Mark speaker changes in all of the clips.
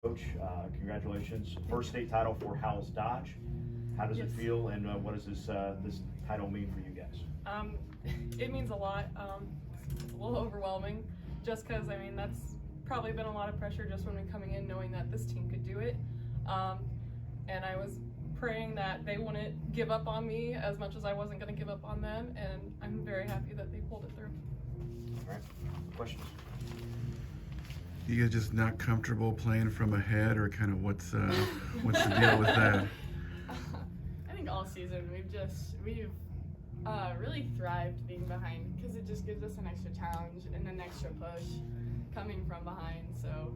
Speaker 1: Coach, congratulations. First state title for Howells-Dodge. How does it feel, and what does this title mean for you guys?
Speaker 2: It means a lot. It's a little overwhelming, just because, I mean, that's probably been a lot of pressure just when we're coming in knowing that this team could do it. And I was praying that they wouldn't give up on me as much as I wasn't going to give up on them, and I'm very happy that they pulled it through.
Speaker 1: All right, questions?
Speaker 3: You guys just not comfortable playing from ahead, or kind of what's the deal with that?
Speaker 4: I think all season we've really thrived being behind, because it just gives us an extra challenge and an extra push coming from behind. So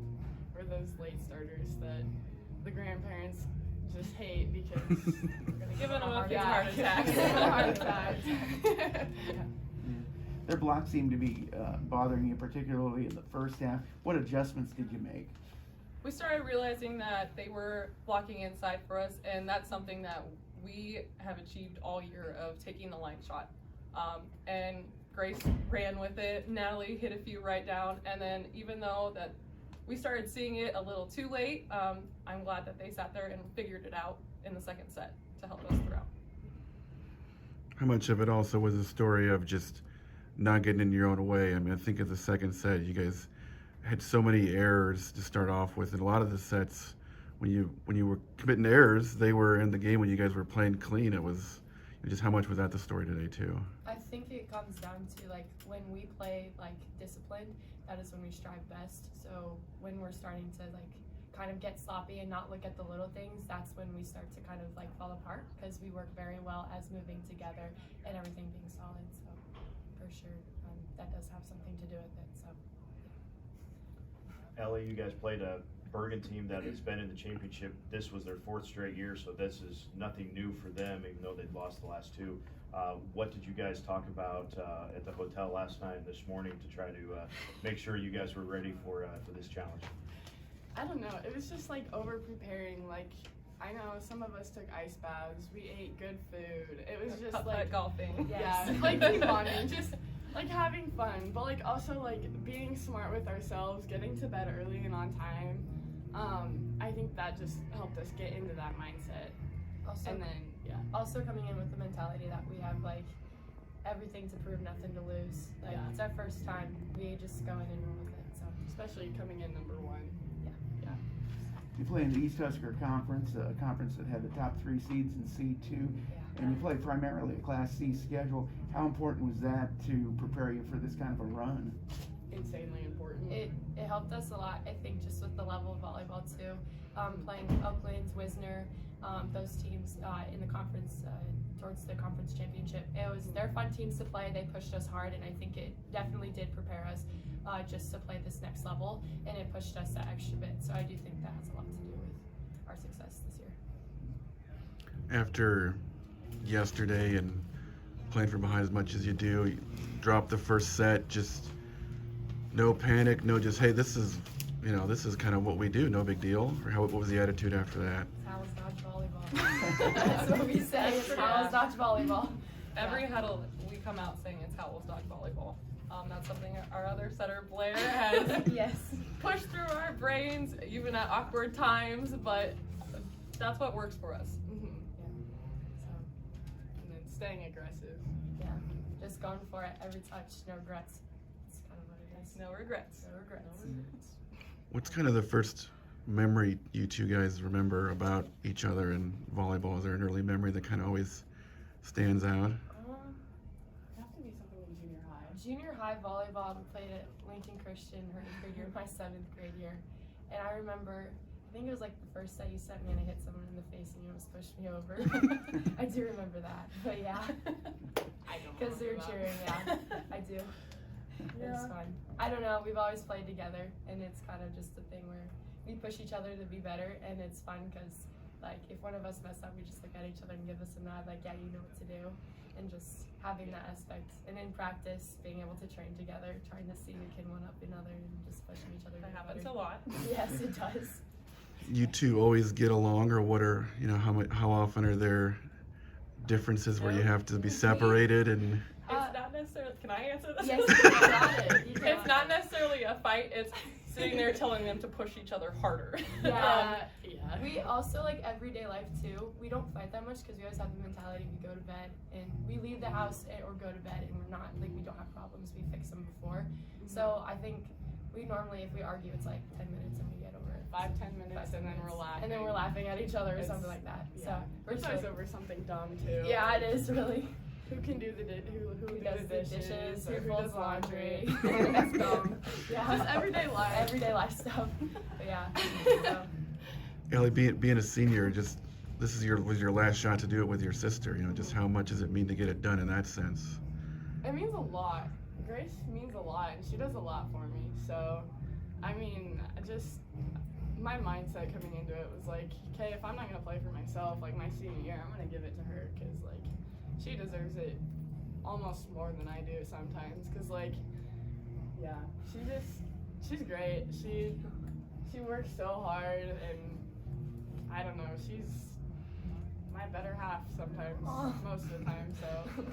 Speaker 4: we're those late starters that the grandparents just hate because we're gonna
Speaker 2: Give them a
Speaker 4: heart
Speaker 2: attack.
Speaker 4: attack.
Speaker 5: Their blocks seem to be bothering you, particularly in the first half. What adjustments did you make?
Speaker 2: We started realizing that they were blocking inside for us, and that's something that we have achieved all year of taking the line shot. And Grace ran with it, Natalie hit a few right down, and then even though that we started seeing it a little too late, I'm glad that they sat there and figured it out in the second set to help us throughout.
Speaker 3: How much of it also was a story of just not getting in your own way? I mean, I think of the second set, you guys had so many errors to start off with, and a lot of the sets, when you were committing errors, they were in the game when you guys were playing clean. It was just how much was that the story today too?
Speaker 6: I think it comes down to, like, when we play like disciplined, that is when we strive best. So when we're starting to like kind of get sloppy and not look at the little things, that's when we start to kind of like fall apart, because we work very well as moving together and everything being solid. So for sure, that does have something to do with it. So yeah.
Speaker 1: Ellie, you guys played a Bergan team that has been in the championship. This was their 4th straight year, so this is nothing new for them, even though they'd lost the last 2. What did you guys talk about at the hotel last night and this morning to try to make sure you guys were ready for this challenge?
Speaker 4: I don't know. It was just like over preparing. Like, I know some of us took ice baths. We ate good food. It was just
Speaker 2: Putt-putt
Speaker 4: like
Speaker 2: golfing.
Speaker 4: yeah, like team bonding, just like having fun, but like also like being smart with ourselves, getting to bed early and on time. I think that just helped us get into that mindset.
Speaker 6: Also,
Speaker 4: And then
Speaker 6: also coming in with the mentality that we have like everything to prove, nothing to lose. Like
Speaker 4: Yeah.
Speaker 6: it's our first time. We just go in and roll with it. So
Speaker 4: especially coming in number 1.
Speaker 5: You play in the East Husker Conference, a conference that had the top 3 seeds in C2, and you play primarily a Class C schedule. How important was that to prepare you for this kind of a run?
Speaker 4: Insanely important.
Speaker 6: it helped us a lot. I think just with the level of volleyball too. Playing Oakland, Wisner, those teams in the conference towards the conference championship. They're fun teams to play. They pushed us hard, and I think it definitely did prepare us just to play this next level, and it pushed us that extra bit. So I do think that has a lot to do with our success this year.
Speaker 3: After yesterday and playing from behind as much as you do, you dropped the first set, just no panic, no just, hey, this is kind of what we do, no big deal? Or what was the attitude after that?
Speaker 6: It's Howells-Dodge volleyball. That's what we say. It's Howells-Dodge volleyball.
Speaker 2: Every huddle, we come out saying it's Howells-Dodge volleyball. That's something our other setter, Blair, has
Speaker 6: Yes.
Speaker 2: pushed through our brains, even at awkward times, but that's what works for us.
Speaker 4: Mhm.
Speaker 6: Yeah. So
Speaker 4: And then staying aggressive.
Speaker 6: yeah, just going for it every touch, no regrets. It's kind of what it is.
Speaker 2: No regrets.
Speaker 6: No regrets.
Speaker 3: What's kind of the first memory you two guys remember about each other in volleyball? Is there an early memory that kind of always stands out?
Speaker 4: It'd have to be something in junior high.
Speaker 6: Junior high volleyball, we played at Lincoln Christian her 8th grade year, my 7th grade year. And I remember, I think it was like the first set you sent me and I hit someone in the face and you almost pushed me over. I do remember that, but yeah.
Speaker 4: I don't
Speaker 6: Because they were
Speaker 4: remember
Speaker 6: cheering,
Speaker 4: that.
Speaker 6: yeah. I do. It was fun. I don't know, we've always played together, and it's kind of just a thing where we push each other to be better, and it's fun because, like, if one of us mess up, we just look at each other and give us a nod, like, yeah, you know what to do. And just having that aspect. And in practice, being able to train together, trying to see who can one up another, and just pushing each other to
Speaker 2: That
Speaker 6: be
Speaker 2: happens
Speaker 6: better.
Speaker 2: a lot.
Speaker 6: Yes, it does.
Speaker 3: You two always get along, or what are, how often are there differences where you have to be separated? And
Speaker 2: It's not necessarily, Can I answer this?
Speaker 6: Yes, you got it. You got
Speaker 2: It's not
Speaker 6: it.
Speaker 2: necessarily a fight. It's sitting there telling them to push each other harder.
Speaker 6: Yeah.
Speaker 4: Yeah.
Speaker 6: We also, like, everyday life too, we don't fight that much because we always have the mentality we go to bed and we leave the house or go to bed and we're not, like, we don't have problems, we fix them before. So I think we normally, if we argue, it's like 10 minutes and we get over it.
Speaker 4: 5-10 minutes,
Speaker 6: 5-10
Speaker 4: and then we're
Speaker 6: minutes.
Speaker 4: laughing.
Speaker 6: And then we're laughing at each other or
Speaker 4: It's-
Speaker 6: something like that.
Speaker 4: Yeah.
Speaker 6: So we're
Speaker 4: It's always
Speaker 6: chill.
Speaker 4: over something dumb too.
Speaker 6: Yeah, it is really.
Speaker 4: Who can do the who
Speaker 6: Who
Speaker 4: do
Speaker 6: does
Speaker 4: the dishes, or
Speaker 6: who
Speaker 4: who
Speaker 6: folds
Speaker 4: does laundry?
Speaker 6: That's dumb. Yeah.
Speaker 4: Just everyday life.
Speaker 6: Everyday life stuff. But yeah. So.
Speaker 3: Ellie, being a senior, just this is was your last shot to do it with your sister. You know, just how much does it mean to get it done in that sense?
Speaker 4: It means a lot. Grace means a lot, and she does a lot for me. So, I mean, just my mindset coming into it was like, okay, if I'm not gonna play for myself, like my senior year, I'm gonna give it to her, cause like she deserves it almost more than I do sometimes. Cause like, yeah, she's great. She works so hard, and I don't know, she's my better half sometimes, most of the time. So.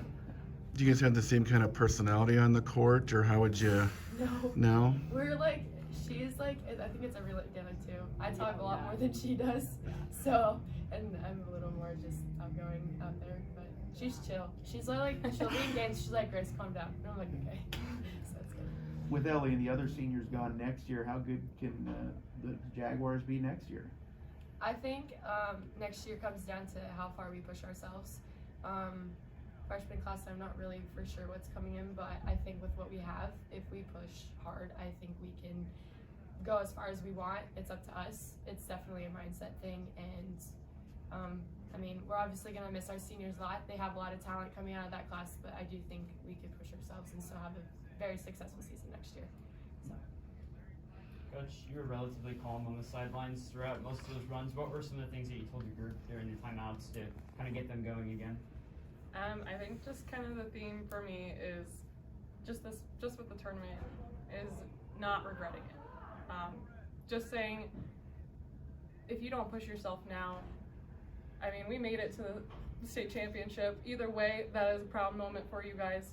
Speaker 3: Do you guys have the same kind of personality on the court, or how would you?
Speaker 6: No.
Speaker 3: No.
Speaker 6: We're like, she's like, I think it's every like the other two. I talk a lot
Speaker 4: Yeah.
Speaker 6: more than she does. So, and I'm a little more just outgoing out there, but she's chill. She's like she'll be in games. She's like, Grace, calm down. And I'm like, okay. So that's good.
Speaker 5: With Ellie and the other seniors gone next year, how good can the Jaguars be next year?
Speaker 6: I think next year comes down to how far we push ourselves. Freshman class, I'm not really for sure what's coming in, but I think with what we have, if we push hard, I think we can go as far as we want. It's up to us. It's definitely a mindset thing, and I mean, we're obviously gonna miss our seniors a lot. They have a lot of talent coming out of that class, but I do think we could push ourselves and still have a very successful season next year. So.
Speaker 7: Coach, you were relatively calm on the sidelines throughout most of those runs. What were some of the things that you told your group during your timeouts to kind of get them going again?
Speaker 2: I think just kind of the theme for me is just with the tournament is not regretting it. Just saying, if you don't push yourself now, I mean, we made it to the state championship. Either way, that is a proud moment for you guys.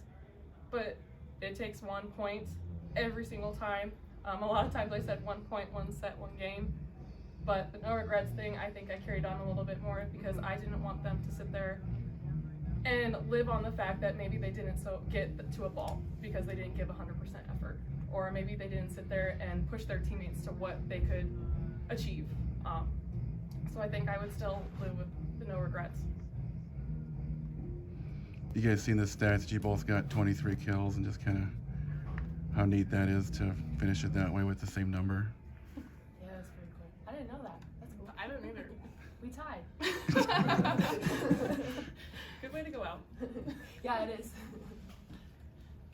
Speaker 2: But it takes 1 point every single time. A lot of times I said 1 point, 1 set, 1 game. But the no regrets thing, I think I carried on a little bit more because I didn't want them to sit there and live on the fact that maybe they didn't get to a ball because they didn't give 100% effort, or maybe they didn't sit there and push their teammates to what they could achieve. So I think I would still live with the no regrets.
Speaker 3: You guys seen the stats? You both got 23 kills, and just kind of how neat that is to finish it that way with the same number.
Speaker 6: Yeah, that's pretty cool. I didn't know that. That's cool.
Speaker 4: I don't either.
Speaker 6: We tied.
Speaker 2: Good way to go out.
Speaker 6: Yeah, it is.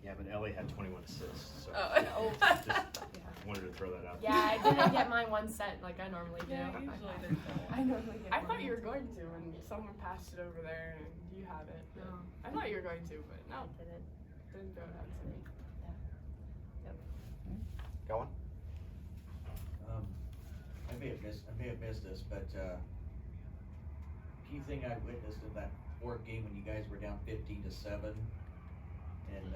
Speaker 1: Yeah, but Ellie had 21 assists, so
Speaker 2: Oh.
Speaker 1: just
Speaker 6: Yeah.
Speaker 1: wanted to throw that out.
Speaker 6: Yeah, I didn't get my 1 set like I normally do.
Speaker 2: Yeah, usually they don't.
Speaker 6: I normally get
Speaker 4: I
Speaker 6: one.
Speaker 4: thought you were going to when someone passed it over there and you have it.
Speaker 6: No,
Speaker 4: I thought you were going to, but no,
Speaker 6: I didn't.
Speaker 4: didn't go out to me.
Speaker 1: Go on.
Speaker 8: I may have missed this, but key thing I witnessed in that fourth game when you guys were down 15-7, and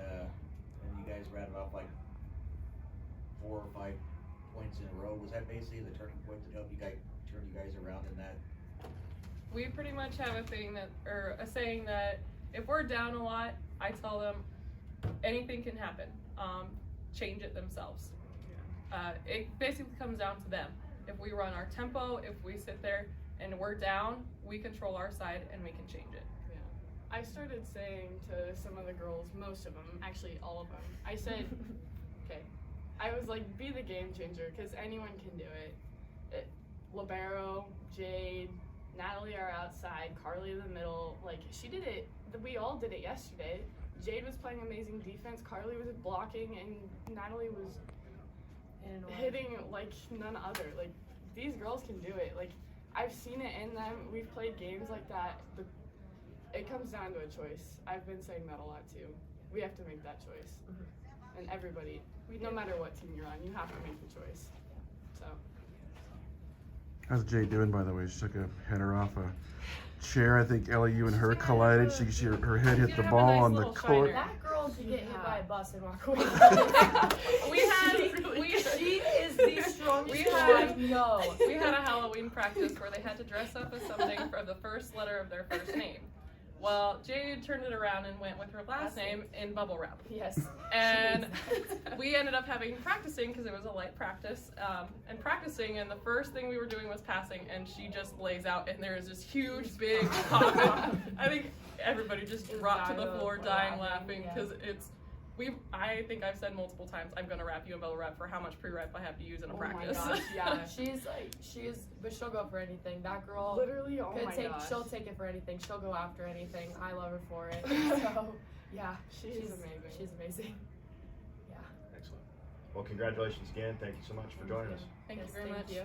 Speaker 8: you guys rattled off like 4 or 5 points in a row. Was that basically the turning point that helped you guys turn you guys around in that?
Speaker 2: We pretty much have a saying that if we're down a lot, I tell them anything can happen. Change it themselves. It basically comes down to them. If we run our tempo, if we sit there and we're down, we control our side and we can change it.
Speaker 4: I started saying to some of the girls, most of them, actually all of them, I said, okay, I was like, be the game changer, because anyone can do it. Libero, Jade, Natalie are outside, Carly in the middle, like, she did it, we all did it yesterday. Jade was playing amazing defense, Carly was blocking, and Natalie was hitting like none other. Like, these girls can do it. Like, I've seen it in them, we've played games like that. It comes down to a choice. I've been saying that a lot too. We have to make that choice. And everybody, no matter what team you're on, you have to make the choice. So.
Speaker 3: How's Jade doing, by the way? She took a header off a chair. I think Ellie, you and her collided. Her head hit the
Speaker 2: have a
Speaker 3: ball
Speaker 2: nice
Speaker 3: on the
Speaker 2: little
Speaker 3: court.
Speaker 2: shiner.
Speaker 6: That girl girl could get hit by a bus and walk away.
Speaker 2: She
Speaker 6: is the strongest
Speaker 2: we
Speaker 6: girl
Speaker 2: had-
Speaker 6: I know.
Speaker 2: We had a Halloween practice where they had to dress up as something for the first letter of their first name. Well, Jade turned it around and went with her last name in bubble wrap.
Speaker 6: Yes.
Speaker 2: And we ended up practicing because it was a light practice, and the first thing we were doing was passing, and she just lays out, and there is this huge, big coffin. I think everybody just dropped to the floor dying laughing because I think I've said multiple times, I'm gonna wrap you in bubble wrap for how much pre-wrap I have to use in a practice.
Speaker 4: My gosh, yeah.
Speaker 6: But she'll go for anything. That girl
Speaker 4: Literally, oh my gosh.
Speaker 6: she'll take it for anything. She'll go after anything. I love her for it. So, yeah,
Speaker 4: She's amazing.
Speaker 6: She's amazing. Yeah.
Speaker 1: Excellent. Well, congratulations again. Thank you so much for joining us.
Speaker 2: Thank
Speaker 6: Yes,
Speaker 2: you very much.
Speaker 6: You.